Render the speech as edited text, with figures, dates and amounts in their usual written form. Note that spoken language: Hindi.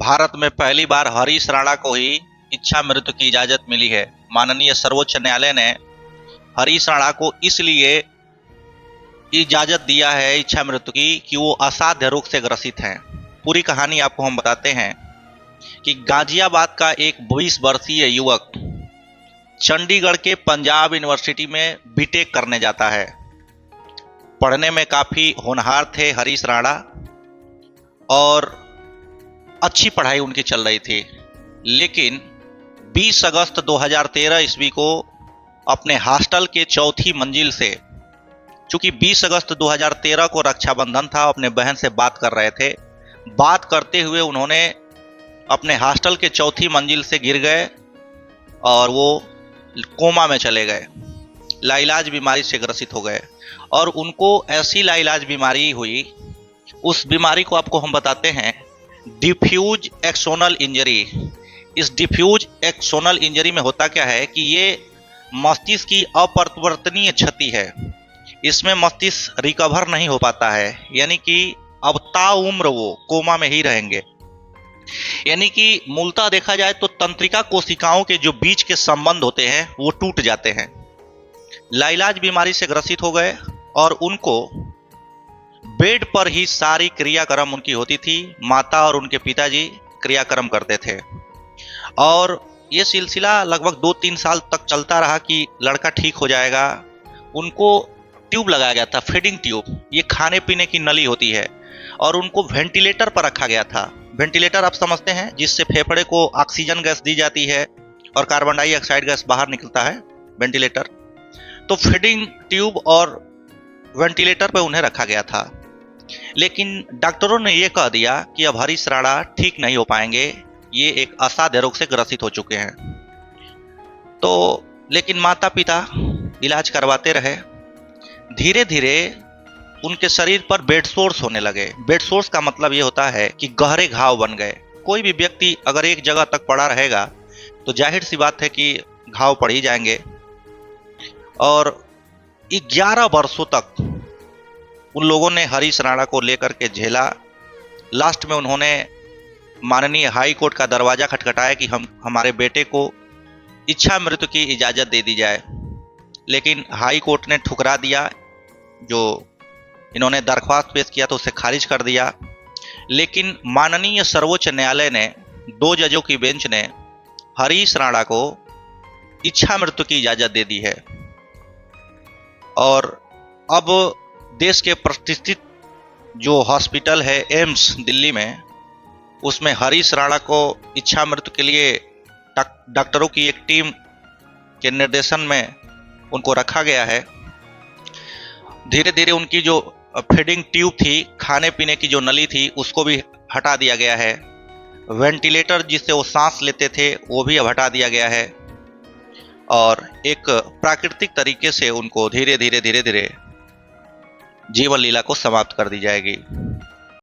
भारत में पहली बार हरीश राणा को ही इच्छा मृत्यु की इजाजत मिली है। माननीय सर्वोच्च न्यायालय ने हरीश राणा को इसलिए इजाजत दिया है इच्छा मृत्यु की कि वो असाध्य रोग से ग्रसित हैं। पूरी कहानी आपको हम बताते हैं कि गाजियाबाद का एक 20 वर्षीय युवक चंडीगढ़ के पंजाब यूनिवर्सिटी में बीटेक करने जाता है। पढ़ने में काफ़ी होनहार थे हरीश राणा और अच्छी पढ़ाई उनकी चल रही थी, लेकिन 20 अगस्त 2013 ईस्वी को अपने हॉस्टल के चौथी मंजिल से, चूंकि 20 अगस्त 2013 को रक्षाबंधन था, अपने बहन से बात कर रहे थे। बात करते हुए उन्होंने अपने हॉस्टल के चौथी मंजिल से गिर गए और वो कोमा में चले गए। लाइलाज बीमारी से ग्रसित हो गए और उनको ऐसी लाइलाज बीमारी हुई, उस बीमारी को आपको हम बताते हैं डिफ्यूज एक्सोनल इंजरी। इस डिफ्यूज एक्सोनल इंजरी में होता क्या है कि ये मस्तिष्क की अपरिवर्तनीय क्षति है। इसमें मस्तिष्क रिकवर नहीं हो पाता है, यानी कि अब ताउम्र वो कोमा में ही रहेंगे। यानी कि मूलतः देखा जाए तो तंत्रिका कोशिकाओं के जो बीच के संबंध होते हैं वो टूट जाते हैं। लाइलाज बीमारी से ग्रसित हो गए और उनको बेड पर ही सारी क्रियाक्रम उनकी होती थी। माता और उनके पिताजी क्रियाक्रम करते थे और ये सिलसिला लगभग 2-3 साल तक चलता रहा कि लड़का ठीक हो जाएगा। उनको ट्यूब लगाया गया था, फीडिंग ट्यूब, ये खाने पीने की नली होती है, और उनको वेंटिलेटर पर रखा गया था। वेंटिलेटर आप समझते हैं, जिससे फेफड़े को ऑक्सीजन गैस दी जाती है और कार्बन डाइऑक्साइड गैस बाहर निकलता है, वेंटिलेटर। तो फीडिंग ट्यूब और वेंटिलेटर पर उन्हें रखा गया था। लेकिन डॉक्टरों ने यह कह दिया कि अब हरीश राणा ठीक नहीं हो पाएंगे, ये एक असाध्य रोग से ग्रसित हो चुके हैं। तो लेकिन माता पिता इलाज करवाते रहे। धीरे धीरे उनके शरीर पर बेड सोर्स होने लगे। बेड सोर्स का मतलब ये होता है कि गहरे घाव बन गए। कोई भी व्यक्ति अगर एक जगह तक पड़ा रहेगा तो जाहिर सी बात है कि घाव पड़ ही जाएंगे। और 11 वर्षों तक उन लोगों ने हरीश राणा को लेकर के झेला। लास्ट में उन्होंने माननीय हाई कोर्ट का दरवाजा खटखटाया कि हमारे बेटे को इच्छा मृत्यु की इजाज़त दे दी जाए, लेकिन हाई कोर्ट ने ठुकरा दिया। जो इन्होंने दरख्वास्त पेश किया तो उसे खारिज कर दिया। लेकिन माननीय सर्वोच्च न्यायालय ने 2 जजों की बेंच ने हरीश राणा को इच्छा मृत्यु की इजाज़त दे दी है और अब देश के प्रतिष्ठित जो हॉस्पिटल है एम्स दिल्ली में, उसमें हरीश राणा को इच्छा मृत्यु के लिए डॉक्टरों की एक टीम के निर्देशन में उनको रखा गया है। धीरे धीरे उनकी जो फीडिंग ट्यूब थी, खाने पीने की जो नली थी, उसको भी हटा दिया गया है। वेंटिलेटर जिससे वो सांस लेते थे वो भी अब हटा दिया गया है और एक प्राकृतिक तरीके से उनको धीरे धीरे जीवन लीला को समाप्त कर दी जाएगी।